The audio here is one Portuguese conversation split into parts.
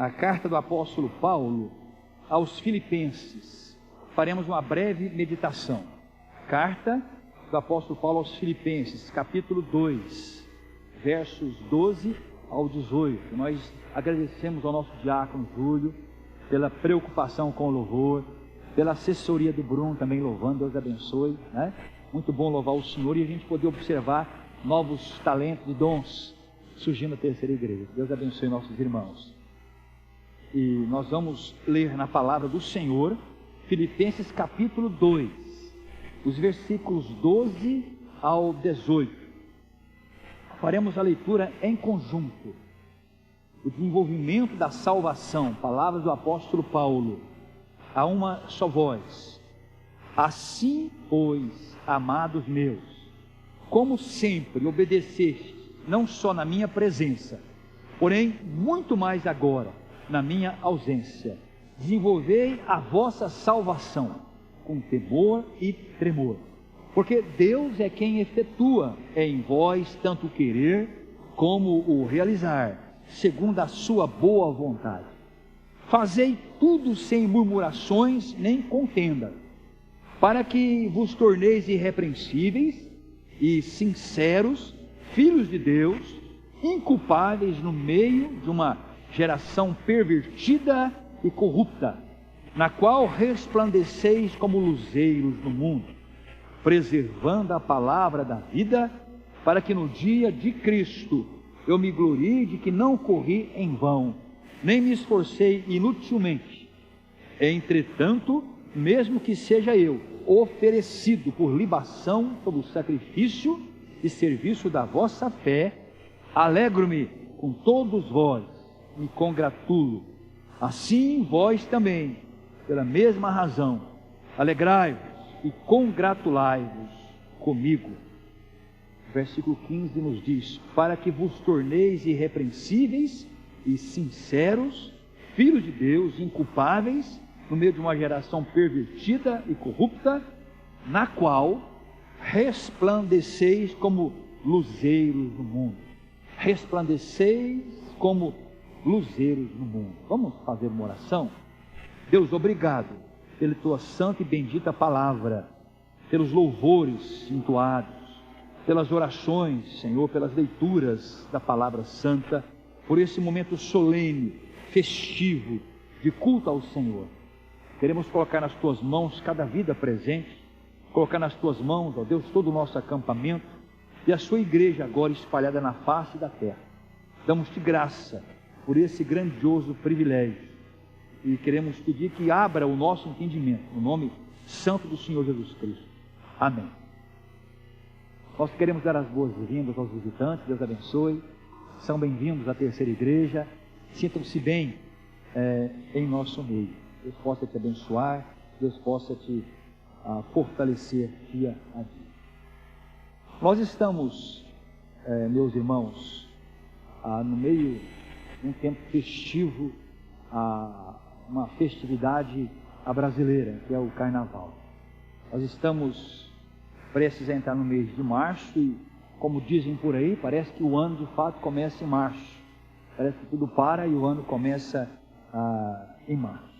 a carta do apóstolo Paulo aos Filipenses. Faremos uma breve meditação. Carta do apóstolo Paulo aos Filipenses, capítulo 2, versos 12 ao 18. Nós agradecemos ao nosso diácono Júlio pela preocupação com o louvor, pela assessoria do Bruno também louvando. Deus abençoe, né? Muito bom louvar o Senhor e a gente poder observar novos talentos e dons surgindo na terceira igreja. Deus abençoe nossos irmãos. E nós vamos ler na palavra do Senhor, Filipenses capítulo 2, os versículos 12 ao 18. Faremos a leitura em conjunto. O desenvolvimento da salvação, palavras do apóstolo Paulo, a uma só voz. Assim, pois, amados meus, como sempre obedeceste, não só na minha presença, porém muito mais agora, na minha ausência, desenvolvei a vossa salvação com temor e tremor, porque Deus é quem efetua em vós tanto o querer como o realizar, segundo a sua boa vontade. Fazei tudo sem murmurações nem contenda, para que vos torneis irrepreensíveis e sinceros, filhos de Deus, inculpáveis no meio de uma geração pervertida e corrupta, na qual resplandeceis como luzeiros no mundo, preservando a palavra da vida, para que no dia de Cristo eu me glorie de que não corri em vão, nem me esforcei inutilmente. Entretanto, mesmo que seja eu oferecido por libação sob o sacrifício e serviço da vossa fé, alegro-me com todos vós, me congratulo. Assim vós também, pela mesma razão, alegrai-vos e congratulai-vos comigo. Versículo 15 nos diz: para que vos torneis irrepreensíveis e sinceros, filhos de Deus, inculpáveis, no meio de uma geração pervertida e corrupta, na qual resplandeceis como luzeiros no mundo. Resplandeceis como luzeiros no mundo. Vamos fazer uma oração? Deus, obrigado pela tua santa e bendita palavra, pelos louvores entoados, pelas orações, Senhor, pelas leituras da palavra santa, por esse momento solene, festivo, de culto ao Senhor. Queremos colocar nas tuas mãos cada vida presente, colocar nas tuas mãos, ó Deus, todo o nosso acampamento e a sua igreja agora espalhada na face da terra. Damos-te graça por esse grandioso privilégio e queremos pedir que abra o nosso entendimento, no nome santo do Senhor Jesus Cristo. Amém. Nós queremos dar as boas-vindas aos visitantes. Deus abençoe. São bem-vindos à terceira igreja. Sintam-se bem em nosso meio. Deus possa te abençoar, Deus possa te fortalecer dia a dia. Nós estamos, meus irmãos, no meio de um tempo festivo, uma festividade brasileira, que é o Carnaval. Nós estamos prestes a entrar no mês de março e, como dizem por aí, parece que o ano de fato começa em março. Parece que tudo para e o ano começa em março.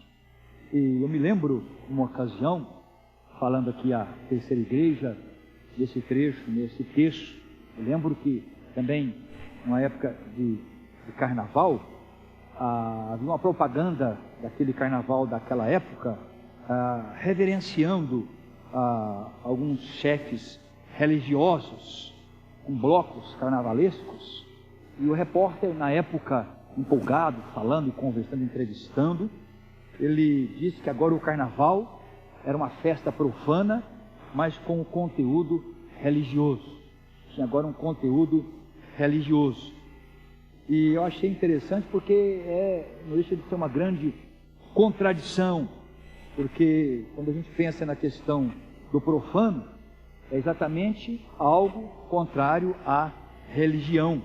E eu me lembro, numa ocasião, falando aqui à terceira igreja, nesse trecho, nesse texto, eu lembro que também, numa época de carnaval, havia uma propaganda daquele carnaval daquela época, reverenciando alguns chefes religiosos, com blocos carnavalescos, e o repórter, na época, empolgado, falando e conversando, entrevistando, ele disse que agora o carnaval era uma festa profana, mas com um conteúdo religioso. Tinha agora um conteúdo religioso. E eu achei interessante porque não deixa de ser uma grande contradição, porque quando a gente pensa na questão do profano, é exatamente algo contrário à religião.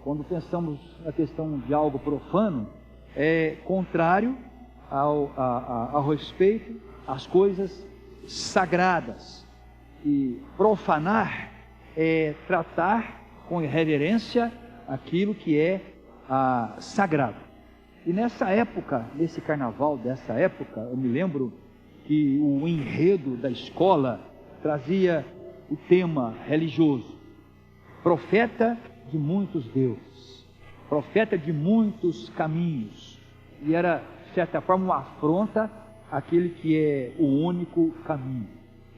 Quando pensamos na questão de algo profano, é contrário ao respeito às coisas sagradas. E profanar é tratar com irreverência aquilo que é sagrado. E nessa época, nesse carnaval dessa época, eu me lembro que o enredo da escola trazia o tema religioso: profeta de muitos deuses, profeta de muitos caminhos. E era, de certa forma, uma afronta àquele que é o único caminho.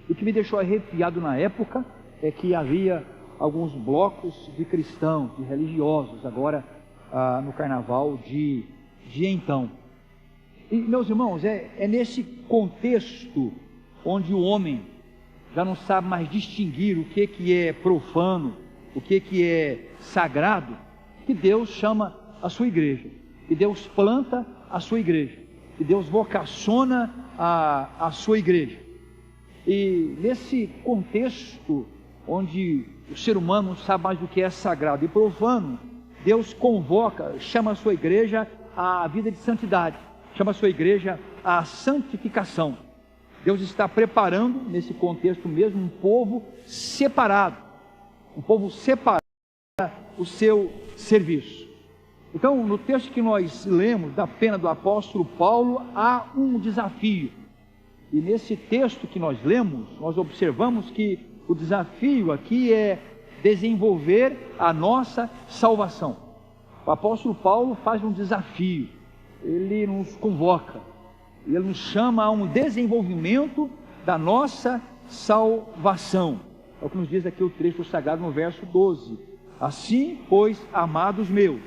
O que me deixou arrepiado na época é que havia alguns blocos de cristãos, de religiosos, agora no carnaval de então. E, meus irmãos, é nesse contexto onde o homem já não sabe mais distinguir o que é profano, o que é sagrado, que Deus chama a sua igreja, que Deus planta a sua igreja, que Deus vocaciona a sua igreja. E nesse contexto onde o ser humano não sabe mais do que é sagrado e profano, Deus convoca, chama a sua igreja à vida de santidade, chama a sua igreja à santificação. Deus está preparando, nesse contexto mesmo, um povo separado para o seu serviço. Então, no texto que nós lemos, da pena do apóstolo Paulo, há um desafio. E nesse texto que nós lemos, nós observamos que o desafio aqui é desenvolver a nossa salvação. O apóstolo Paulo faz um desafio, ele nos convoca, ele nos chama a um desenvolvimento da nossa salvação. É o que nos diz aqui o trecho sagrado no verso 12. Assim, pois, amados meus,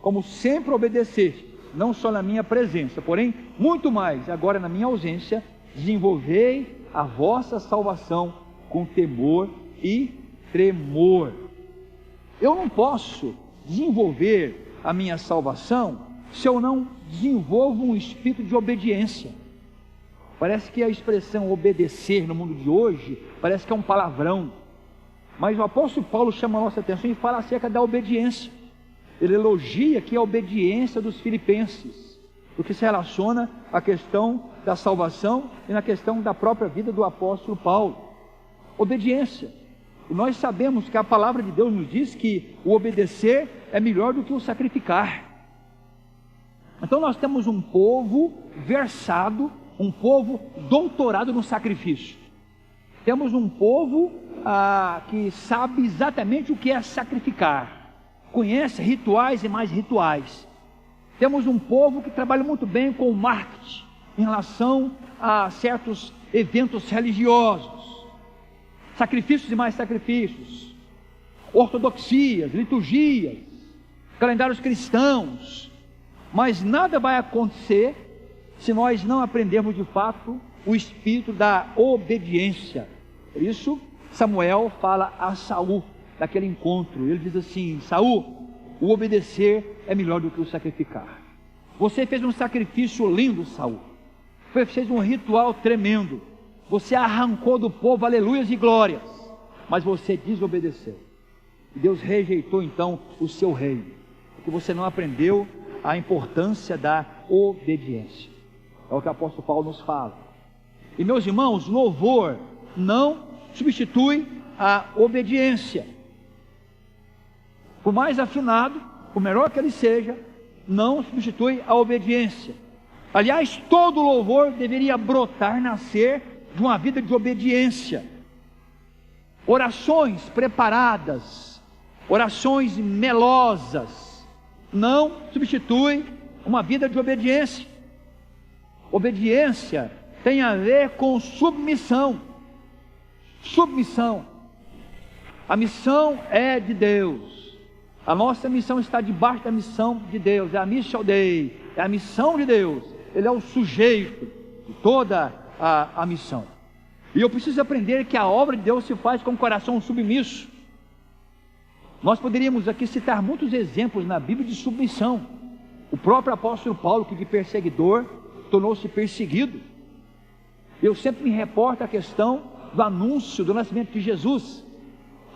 como sempre obedeceste, não só na minha presença, porém, muito mais agora na minha ausência, desenvolvei a vossa salvação com temor e tremor. Eu não posso desenvolver a minha salvação se eu não desenvolvo um espírito de obediência. Parece que a expressão obedecer no mundo de hoje parece que é um palavrão, mas o apóstolo Paulo chama a nossa atenção e fala acerca da obediência. Ele elogia aqui a obediência dos filipenses, o que se relaciona à questão da salvação e na questão da própria vida do apóstolo Paulo. Obediência. E nós sabemos que a palavra de Deus nos diz que o obedecer é melhor do que o sacrificar. Então nós temos um povo versado, um povo doutorado no sacrifício. Temos um povo que sabe exatamente o que é sacrificar, conhece rituais e mais rituais. Temos um povo que trabalha muito bem com o marketing em relação a certos eventos religiosos, sacrifícios e mais sacrifícios, ortodoxias, liturgias, calendários cristãos. Mas nada vai acontecer se nós não aprendermos de fato o espírito da obediência. Por isso, Samuel fala a Saul daquele encontro. Ele diz assim: Saul, o obedecer é melhor do que o sacrificar. Você fez um sacrifício lindo, Saul. Você fez um ritual tremendo. Você arrancou do povo aleluias e glórias, mas você desobedeceu. E Deus rejeitou então o seu reino, porque você não aprendeu a importância da obediência. É o que o apóstolo Paulo nos fala. E meus irmãos, louvor não substitui a obediência. Por mais afinado, por melhor que ele seja, não substitui a obediência. Aliás, todo louvor deveria brotar, nascer de uma vida de obediência. Orações preparadas, orações melosas, não substitui uma vida de obediência. Obediência tem a ver com submissão. Submissão. A missão é de Deus. A nossa missão está debaixo da missão de Deus. É a Mission Dei, é a missão de Deus. Ele é o sujeito de toda a missão. E eu preciso aprender que a obra de Deus se faz com o coração submisso. Nós poderíamos aqui citar muitos exemplos na Bíblia de submissão. O próprio apóstolo Paulo, que de perseguidor tornou-se perseguido. Eu sempre me reporto à questão do anúncio do nascimento de Jesus.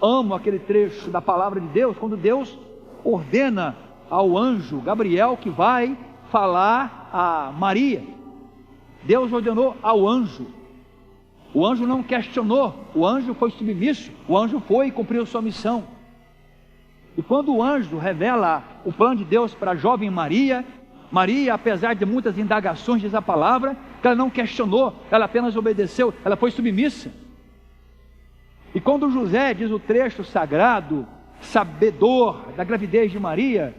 Amo aquele trecho da palavra de Deus, quando Deus ordena ao anjo Gabriel que vai falar a Maria. Deus ordenou ao anjo. O anjo não questionou, o anjo foi submisso, o anjo foi e cumpriu sua missão. E quando o anjo revela o plano de Deus para a jovem Maria, Maria, apesar de muitas indagações, diz a palavra, que ela não questionou, ela apenas obedeceu, ela foi submissa. E quando José, diz o trecho sagrado, sabedor da gravidez de Maria,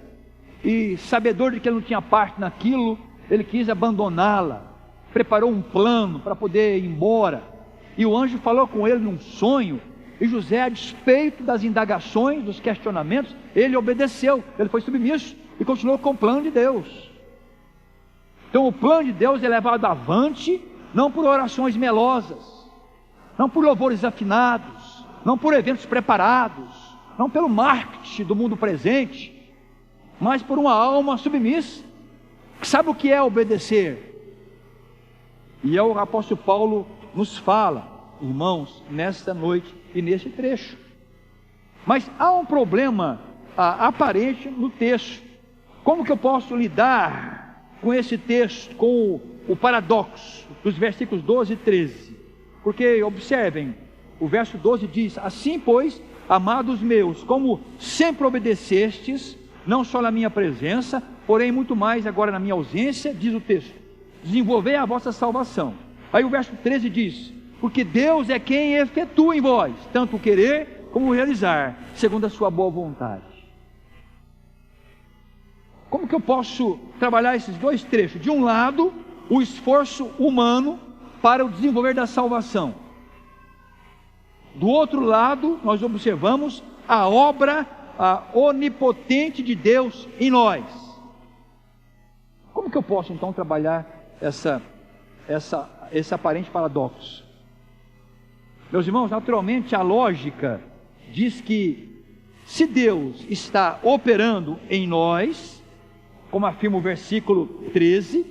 e sabedor de que ele não tinha parte naquilo, ele quis abandoná-la, preparou um plano para poder ir embora, e o anjo falou com ele num sonho, e José, a despeito das indagações, dos questionamentos, ele obedeceu, ele foi submisso, e continuou com o plano de Deus. Então o plano de Deus é levado avante, não por orações melosas, não por louvores afinados, não por eventos preparados, não pelo marketing do mundo presente, mas por uma alma submissa, que sabe o que é obedecer. E o apóstolo Paulo nos fala, irmãos, nesta noite e nesse trecho. Mas há um problema aparente no texto. Como que eu posso lidar com esse texto, com o paradoxo dos versículos 12 e 13? Porque observem, o verso 12 diz: assim pois, amados meus, como sempre obedecestes, não só na minha presença, porém muito mais agora na minha ausência, diz o texto, desenvolvei a vossa salvação. Aí o verso 13 diz: porque Deus é quem efetua em vós, tanto o querer como o realizar, segundo a sua boa vontade. Como que eu posso trabalhar esses dois trechos? De um lado, o esforço humano para o desenvolver da salvação. Do outro lado, nós observamos a obra onipotente de Deus em nós. Como que eu posso então trabalhar esse aparente paradoxo? Meus irmãos, naturalmente a lógica diz que se Deus está operando em nós, como afirma o versículo 13,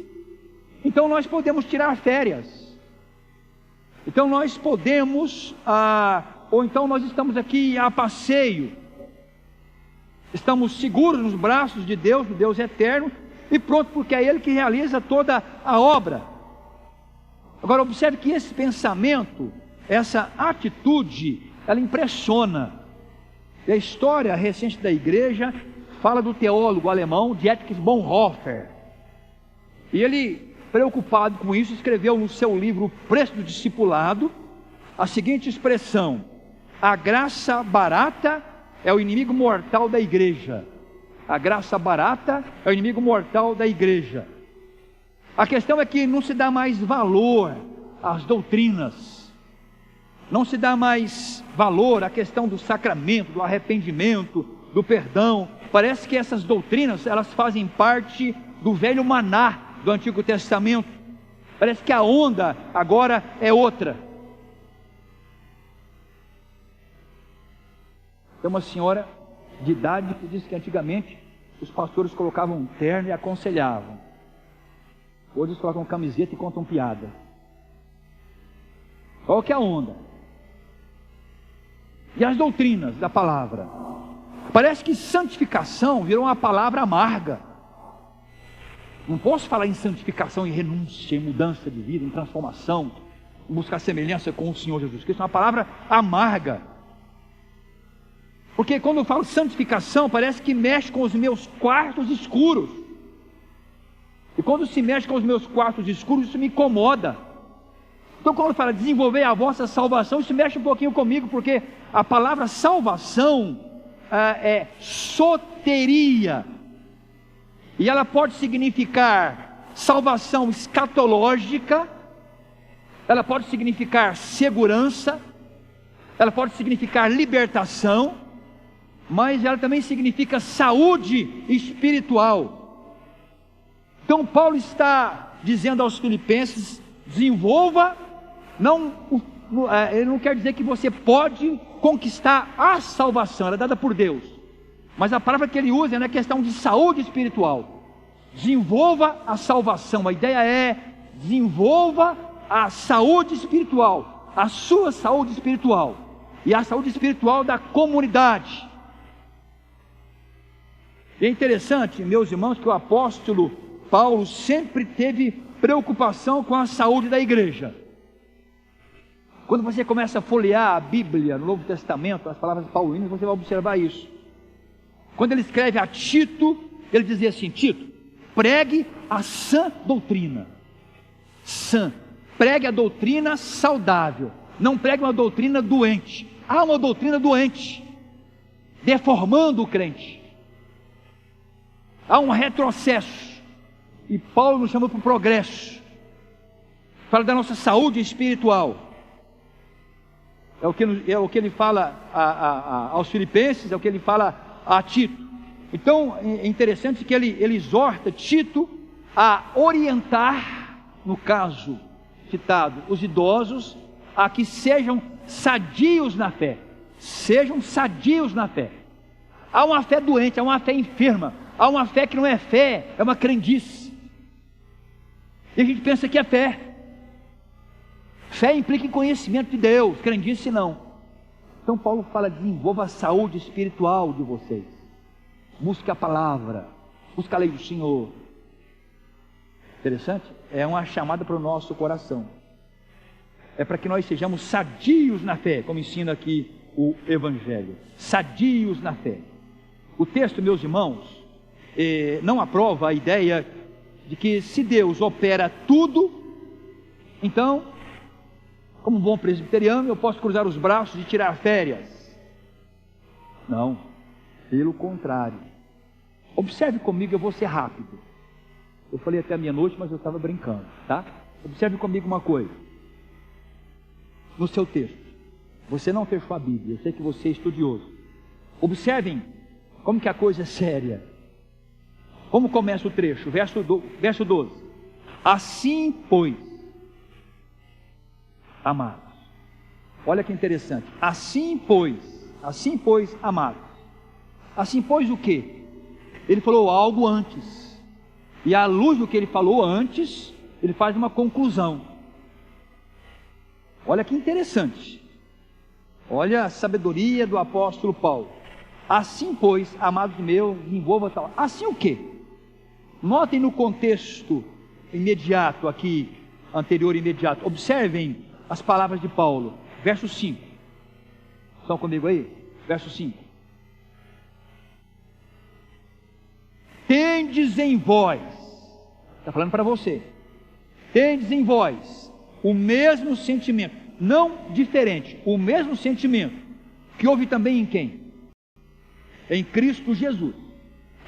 então nós podemos tirar férias. Então nós podemos, ou então nós estamos aqui a passeio, estamos seguros nos braços de Deus, do Deus eterno, e pronto, porque é Ele que realiza toda a obra. Agora observe que esse pensamento, essa atitude, ela impressiona. E a história recente da igreja fala do teólogo alemão Dietrich Bonhoeffer. E ele, preocupado com isso, escreveu no seu livro O Preço do Discipulado a seguinte expressão: a graça barata é o inimigo mortal da igreja. A graça barata é o inimigo mortal da igreja. A questão é que não se dá mais valor às doutrinas, não se dá mais valor à questão do sacramento, do arrependimento, do perdão. Parece que essas doutrinas, elas fazem parte do velho maná do Antigo Testamento. Parece que a onda agora é outra. Tem uma senhora de idade que diz que antigamente os pastores colocavam um terno e aconselhavam. Hoje eles colocam camiseta e contam piada. Qual que é a onda? E as doutrinas da palavra? Parece que santificação virou uma palavra amarga. Não posso falar em santificação, em renúncia, em mudança de vida, em transformação, em buscar semelhança com o Senhor Jesus Cristo. É uma palavra amarga. Porque quando eu falo santificação, parece que mexe com os meus quartos escuros. E quando se mexe com os meus quartos escuros, isso me incomoda. Então quando fala desenvolver a vossa salvação, isso mexe um pouquinho comigo, porque a palavra salvação é soteria. E ela pode significar salvação escatológica, ela pode significar segurança, ela pode significar libertação, mas ela também significa saúde espiritual. Então Paulo está dizendo aos filipenses: desenvolva, ele não quer dizer que você pode conquistar a salvação, ela é dada por Deus, mas a palavra que ele usa é na questão de saúde espiritual. Desenvolva a salvação, a ideia é desenvolva a saúde espiritual, a sua saúde espiritual e a saúde espiritual da comunidade. E é interessante, meus irmãos, que o apóstolo Paulo sempre teve preocupação com a saúde da igreja. Quando você começa a folhear a Bíblia no Novo Testamento, as palavras paulinas, você vai observar isso. Quando ele escreve a Tito, ele dizia assim: Tito, pregue a sã doutrina. Sã. Pregue a doutrina saudável. Não pregue uma doutrina doente. Há uma doutrina doente, deformando o crente. Há um retrocesso. E Paulo nos chama para o progresso. Fala da nossa saúde espiritual. É o que ele fala aos filipenses, é o que ele fala a Tito. Então é interessante que ele exorta Tito a orientar, no caso citado, os idosos, a que sejam sadios na fé. Sejam sadios na fé. Há uma fé doente, há uma fé enferma, há uma fé que não é fé, é uma crendice. E a gente pensa que é fé. Fé implica em conhecimento de Deus, crendice não. Então Paulo fala: desenvolva a saúde espiritual de vocês. Busque a palavra, busque a lei do Senhor. Interessante? É uma chamada para o nosso coração. É para que nós sejamos sadios na fé, como ensina aqui o Evangelho. Sadios na fé. O texto, meus irmãos, não aprova a ideia de que se Deus opera tudo, então, como bom presbiteriano, eu posso cruzar os braços e tirar férias. Não, pelo contrário. Observe comigo, eu vou ser rápido. Eu falei até a meia-noite, mas eu estava brincando, tá? Observe comigo uma coisa. No seu texto, você não fechou a Bíblia, eu sei que você é estudioso. Observem como que a coisa é séria. Como começa o trecho? Verso 12. Assim, pois, amados. Olha que interessante. Assim, pois, amados. Assim, pois, o quê? Ele falou algo antes. E à luz do que ele falou antes, ele faz uma conclusão. Olha que interessante. Olha a sabedoria do apóstolo Paulo. Assim, pois, amados meus, envolva tal. Assim o quê? Notem no contexto imediato aqui, anterior e imediato. Observem as palavras de Paulo. Verso 5. Estão comigo aí? Verso 5. Tendes em vós, está falando para você, tendes em vós o mesmo sentimento, não diferente, o mesmo sentimento que houve também em quem? Em Cristo Jesus.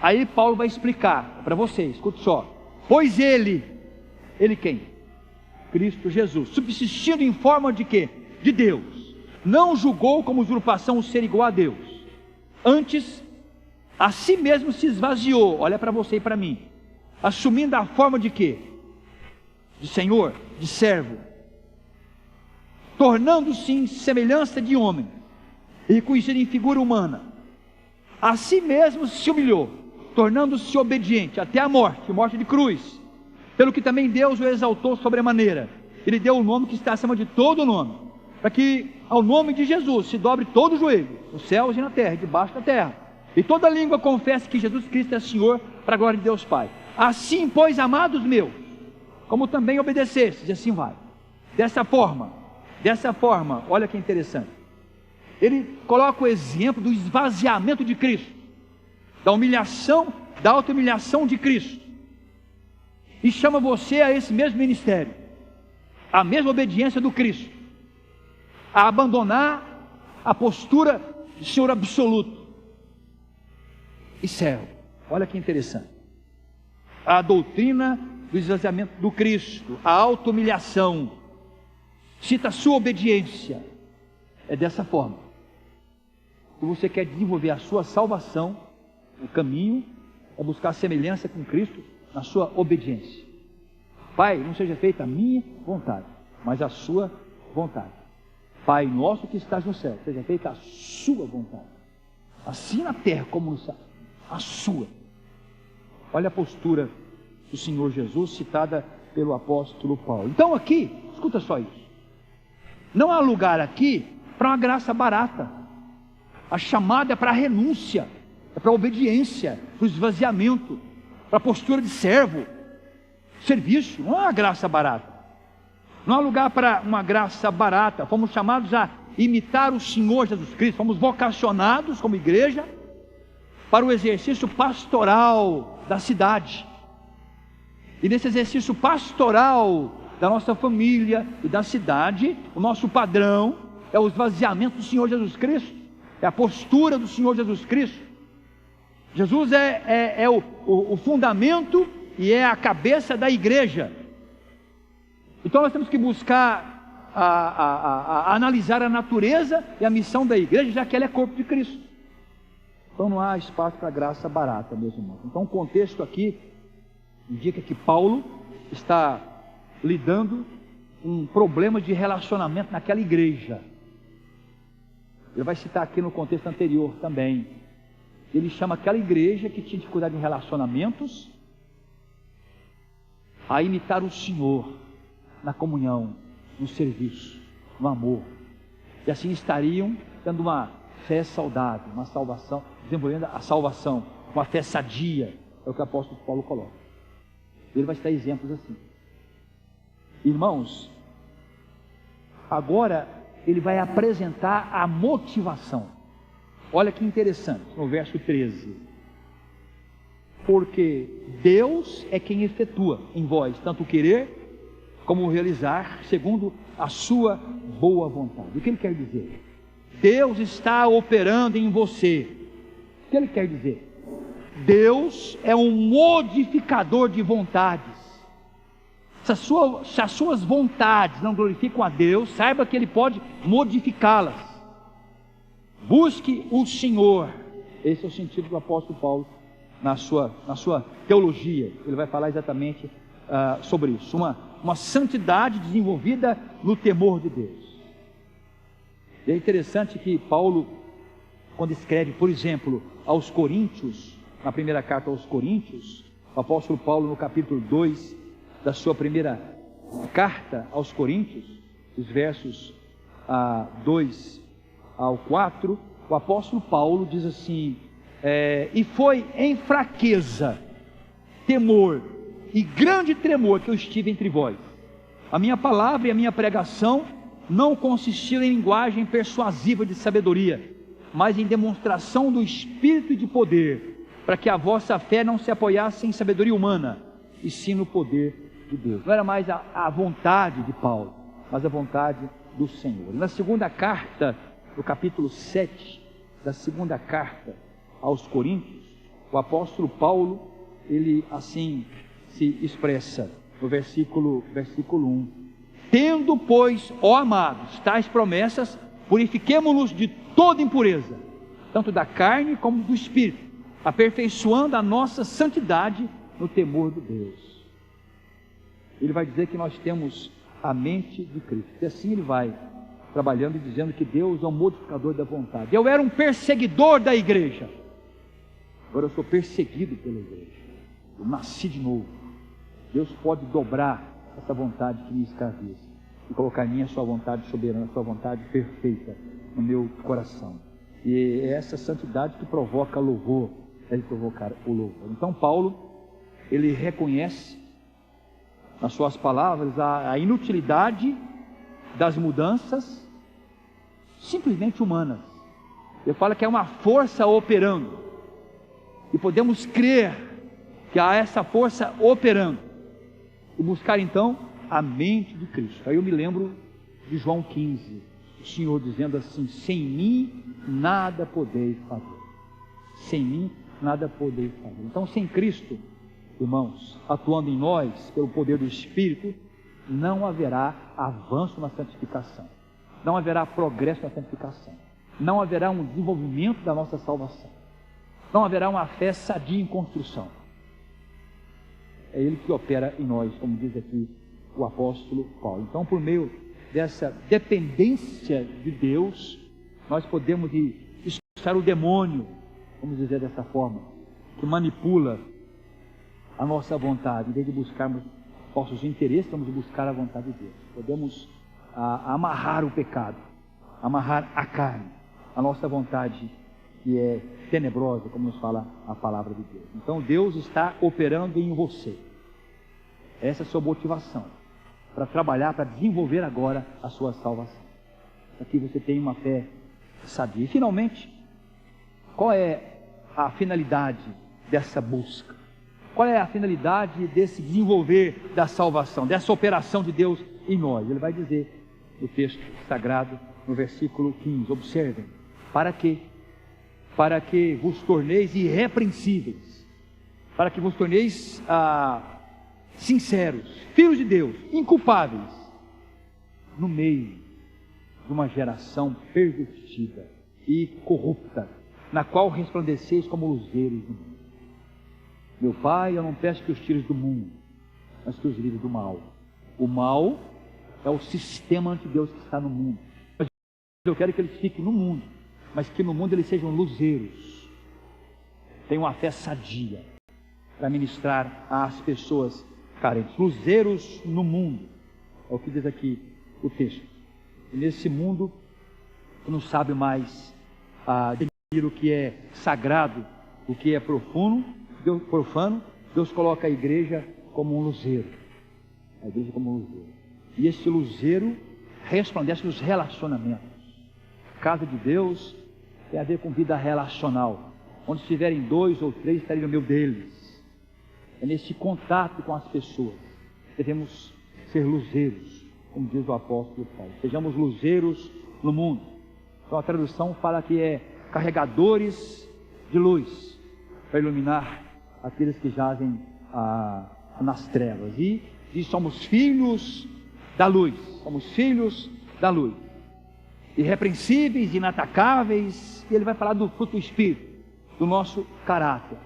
Aí Paulo vai explicar para você, escute só. Pois ele quem? Cristo Jesus, subsistindo em forma de quê? De Deus, não julgou como usurpação o ser igual a Deus, antes a si mesmo se esvaziou, olha para você e para mim, assumindo a forma de quê? De Senhor, de servo, tornando-se em semelhança de homem, e reconhecido em figura humana, a si mesmo se humilhou, tornando-se obediente até a morte de cruz, pelo que também Deus o exaltou sobremaneira. Ele deu o nome que está acima de todo nome, para que ao nome de Jesus se dobre todo o joelho, nos céus e na terra, e debaixo da terra, e toda língua confesse que Jesus Cristo é Senhor, para a glória de Deus Pai. Assim, pois, amados meus, como também obedecestes, e assim vai. Dessa forma, olha que interessante. Ele coloca o exemplo do esvaziamento de Cristo, da humilhação, da auto-humilhação de Cristo, e chama você a esse mesmo ministério, a mesma obediência do Cristo, a abandonar a postura de Senhor absoluto e servo. Olha que interessante. A doutrina do esvaziamento do Cristo, a auto-humilhação, cita a sua obediência. É dessa forma que você quer desenvolver a sua salvação. O caminho é buscar a semelhança com Cristo na sua obediência. Pai, não seja feita a minha vontade, mas a sua vontade. Pai nosso que estás no céu, seja feita a sua vontade, assim na terra como no céu, a sua. Olha a postura do Senhor Jesus citada pelo apóstolo Paulo. Então aqui, escuta só isso, não há lugar aqui para uma graça barata. A chamada é para a renúncia, é para a obediência, para o esvaziamento, para a postura de servo, serviço. Não há graça barata, não há lugar para uma graça barata. Fomos chamados a imitar o Senhor Jesus Cristo, fomos vocacionados como igreja para o exercício pastoral da cidade. E nesse exercício pastoral da nossa família e da cidade, o nosso padrão é o esvaziamento do Senhor Jesus Cristo, é a postura do Senhor Jesus Cristo. Jesus é o fundamento e é a cabeça da igreja. Então nós temos que buscar analisar a natureza e a missão da igreja, já que ela é corpo de Cristo. Então não há espaço para graça barata, meus irmãos. Então o contexto aqui indica que Paulo está lidando com um problema de relacionamento naquela igreja. Ele vai citar aqui no contexto anterior também. Ele chama aquela igreja que tinha dificuldade em relacionamentos a imitar o Senhor na comunhão, no serviço, no amor. E assim estariam tendo uma fé saudável, uma salvação, desenvolvendo a salvação, uma fé sadia, é o que o apóstolo Paulo coloca. Ele vai citar exemplos assim. Irmãos, agora ele vai apresentar a motivação. Olha que interessante, no verso 13. Porque Deus é quem efetua em vós tanto o querer como o realizar, segundo a sua boa vontade. O que ele quer dizer? Deus está operando em você. O que ele quer dizer? Deus é um modificador de vontades. Se as suas vontades não glorificam a Deus, saiba que Ele pode modificá-las. Busque o Senhor. Esse é o sentido do apóstolo Paulo na sua teologia. Ele vai falar exatamente sobre isso. Uma santidade desenvolvida no temor de Deus. E é interessante que Paulo, quando escreve, por exemplo, aos Coríntios, na primeira carta aos Coríntios, o apóstolo Paulo, no capítulo 2 da sua primeira carta aos Coríntios, os versos 2 ao 4, o apóstolo Paulo diz assim: e foi em fraqueza, temor e grande tremor que eu estive entre vós. A minha palavra e a minha pregação não consistiram em linguagem persuasiva de sabedoria, mas em demonstração do Espírito e de poder, para que a vossa fé não se apoiasse em sabedoria humana, e sim no poder de Deus. Não era mais a vontade de Paulo, mas a vontade do Senhor. Na segunda carta, no capítulo 7 da segunda carta aos Coríntios, o apóstolo Paulo, ele assim se expressa no versículo 1: tendo, pois, ó amados, tais promessas, purifiquemo-nos de toda impureza, tanto da carne como do espírito, aperfeiçoando a nossa santidade no temor de Deus. Ele vai dizer que nós temos a mente de Cristo. E assim ele vai trabalhando e dizendo que Deus é um modificador da vontade. Eu era um perseguidor da igreja, agora eu sou perseguido pela igreja. Eu nasci de novo. Deus pode dobrar essa vontade que me escraviza e colocar em mim a sua vontade soberana, a sua vontade perfeita no meu coração. E é essa santidade que provoca louvor, deve provocar o louvor. Então Paulo, ele reconhece nas suas palavras a inutilidade das mudanças simplesmente humanas. Ele fala que é uma força operando, e podemos crer que há essa força operando, e buscar então a mente de Cristo. Aí eu me lembro de João 15, o Senhor dizendo assim: sem mim nada podeis fazer. Sem mim nada podeis fazer. Então, sem Cristo, irmãos, atuando em nós pelo poder do Espírito, não haverá avanço na santificação, não haverá progresso na santificação, não haverá um desenvolvimento da nossa salvação, não haverá uma fé sadia em construção. É Ele que opera em nós, como diz aqui o apóstolo Paulo. Então, por meio dessa dependência de Deus, nós podemos expulsar o demônio, vamos dizer dessa forma, que manipula a nossa vontade. Em vez de buscarmos nossos interesses, vamos buscar a vontade de Deus. Podemos amarrar o pecado, amarrar a carne, a nossa vontade, que é tenebrosa, como nos fala a palavra de Deus. Então Deus está operando em você. Essa é a sua motivação para trabalhar, para desenvolver agora a sua salvação, para que você tenha uma fé sadia. E finalmente, qual é a finalidade dessa busca? qual é a finalidade desse desenvolver da salvação, dessa operação de Deus em nós? Ele vai dizer no texto sagrado, no versículo 15, observem, para quê? Para que vos torneis irrepreensíveis, para que vos torneis sinceros, filhos de Deus, inculpáveis, no meio de uma geração pervertida e corrupta, na qual resplandeceis como luzeiros do mundo. Meu Pai, eu não peço que os tires do mundo, mas que os livres do mal. O mal é o sistema anti-Deus que está no mundo. Mas eu quero que eles fiquem no mundo, mas que no mundo eles sejam luzeiros, tenham uma fé sadia para ministrar às pessoas carentes. Luzeiros no mundo, é o que diz aqui o texto. E nesse mundo, tu não sabe mais definir o que é sagrado, o que é profano. Deus coloca a igreja como um luzeiro. A igreja como um luzeiro. E esse luzeiro resplandece nos relacionamentos. A casa de Deus tem a ver com vida relacional. Onde estiverem 2 ou 3, estarei no meio deles. É nesse contato com as pessoas. Devemos ser luzeiros, como diz o apóstolo Paulo. Sejamos luzeiros no mundo. Então a tradução fala que é carregadores de luz, para iluminar aqueles que jazem nas trevas. E somos filhos da luz. Somos filhos da luz. Irrepreensíveis, inatacáveis. E ele vai falar do fruto do Espírito, do nosso caráter.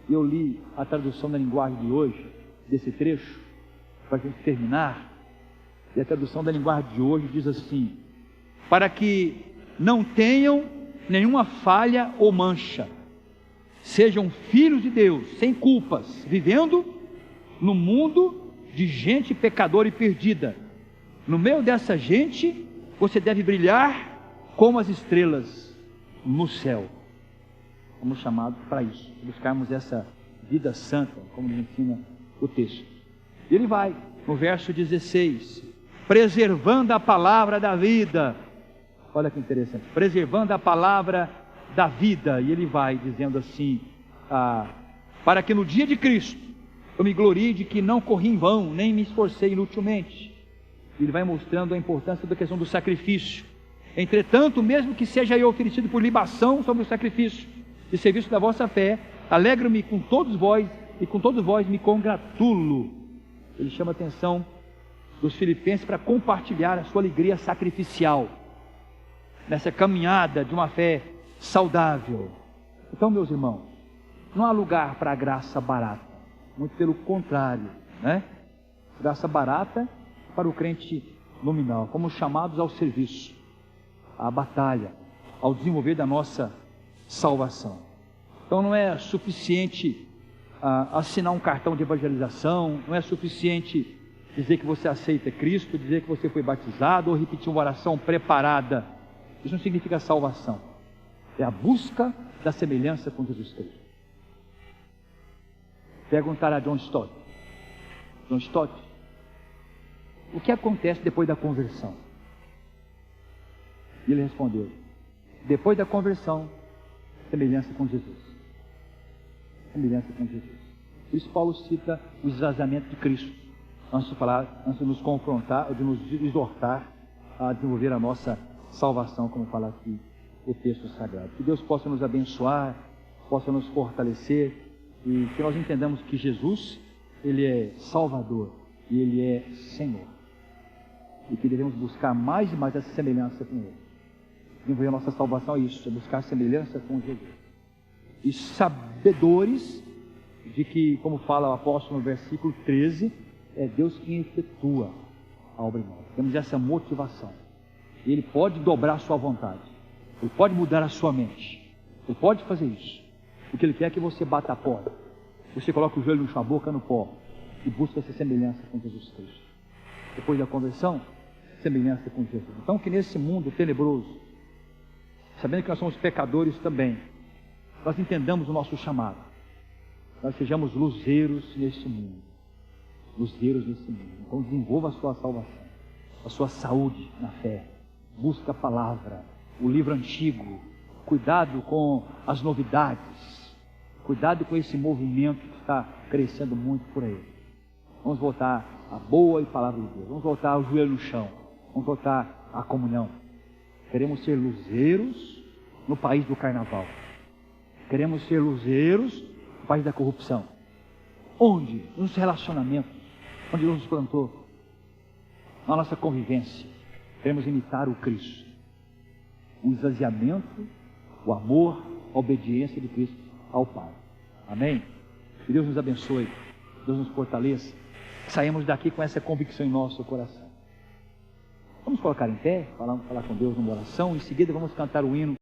Eu li a tradução da linguagem de hoje, desse trecho, para a gente terminar. E a tradução da linguagem de hoje diz assim: para que não tenham nenhuma falha ou mancha, sejam filhos de Deus, sem culpas, vivendo no mundo de gente pecadora e perdida. No meio dessa gente, você deve brilhar como as estrelas no céu. Somos chamados para isso, buscarmos essa vida santa, como nos ensina o texto. E ele vai, no verso 16, preservando a palavra da vida. Olha que interessante, preservando a palavra da vida. E ele vai dizendo assim, para que no dia de Cristo eu me glorie de que não corri em vão, nem me esforcei inutilmente. Ele vai mostrando a importância da questão do sacrifício. Entretanto, mesmo que seja eu oferecido por libação sobre o sacrifício de serviço da vossa fé, alegro-me com todos vós, e com todos vós me congratulo. Ele chama a atenção dos filipenses para compartilhar a sua alegria sacrificial, nessa caminhada de uma fé saudável. Então, meus irmãos, não há lugar para a graça barata, muito pelo contrário, né? Graça barata para o crente nominal, como chamados ao serviço, à batalha, ao desenvolver da nossa salvação. Então não é suficiente assinar um cartão de evangelização, não é suficiente dizer que você aceita Cristo, dizer que você foi batizado ou repetir uma oração preparada. Isso não significa salvação. É a busca da semelhança com Jesus Cristo. Perguntar a John Stott. John Stott, o que acontece depois da conversão? E ele respondeu: depois da conversão, semelhança com Jesus. Semelhança com Jesus. Por isso Paulo cita o esvaziamento de Cristo, antes de nos confrontar, de nos exortar a desenvolver a nossa salvação, como fala aqui o texto sagrado. Que Deus possa nos abençoar, possa nos fortalecer, e que nós entendamos que Jesus, Ele é Salvador e Ele é Senhor, e que devemos buscar mais e mais essa semelhança com Ele. Desenvolver a nossa salvação é isso, é buscar semelhança com Jesus, e sabedores de que, como fala o apóstolo no versículo 13, é Deus quem efetua a obra em nós. Temos essa motivação, e Ele pode dobrar a sua vontade, Ele pode mudar a sua mente, Ele pode fazer isso. O que Ele quer é que você bata a porta, você coloque o joelho na sua boca no pó e busque essa semelhança com Jesus Cristo. Depois da conversão, semelhança com Jesus. Então, que nesse mundo tenebroso, sabendo que nós somos pecadores também, nós entendamos o nosso chamado, nós sejamos luzeiros nesse mundo. Luzeiros nesse mundo. Então desenvolva a sua salvação, a sua saúde na fé, busca a palavra, o livro antigo, cuidado com as novidades, Cuidado com esse movimento que está crescendo muito por aí. Vamos voltar à boa e palavra de Deus. Vamos voltar ao joelho no chão. Vamos voltar à comunhão. Queremos ser luzeiros no país do carnaval. Queremos ser luzeiros no país da corrupção. Onde? Nos relacionamentos. Onde Deus nos plantou. Na nossa convivência. Queremos imitar o Cristo. O esvaziamento, o amor, a obediência de Cristo ao Pai. Amém? Que Deus nos abençoe. Deus nos fortaleça. Que saímos daqui com essa convicção em nosso coração. Vamos colocar em pé, falar com Deus numa oração. Em seguida vamos cantar o hino.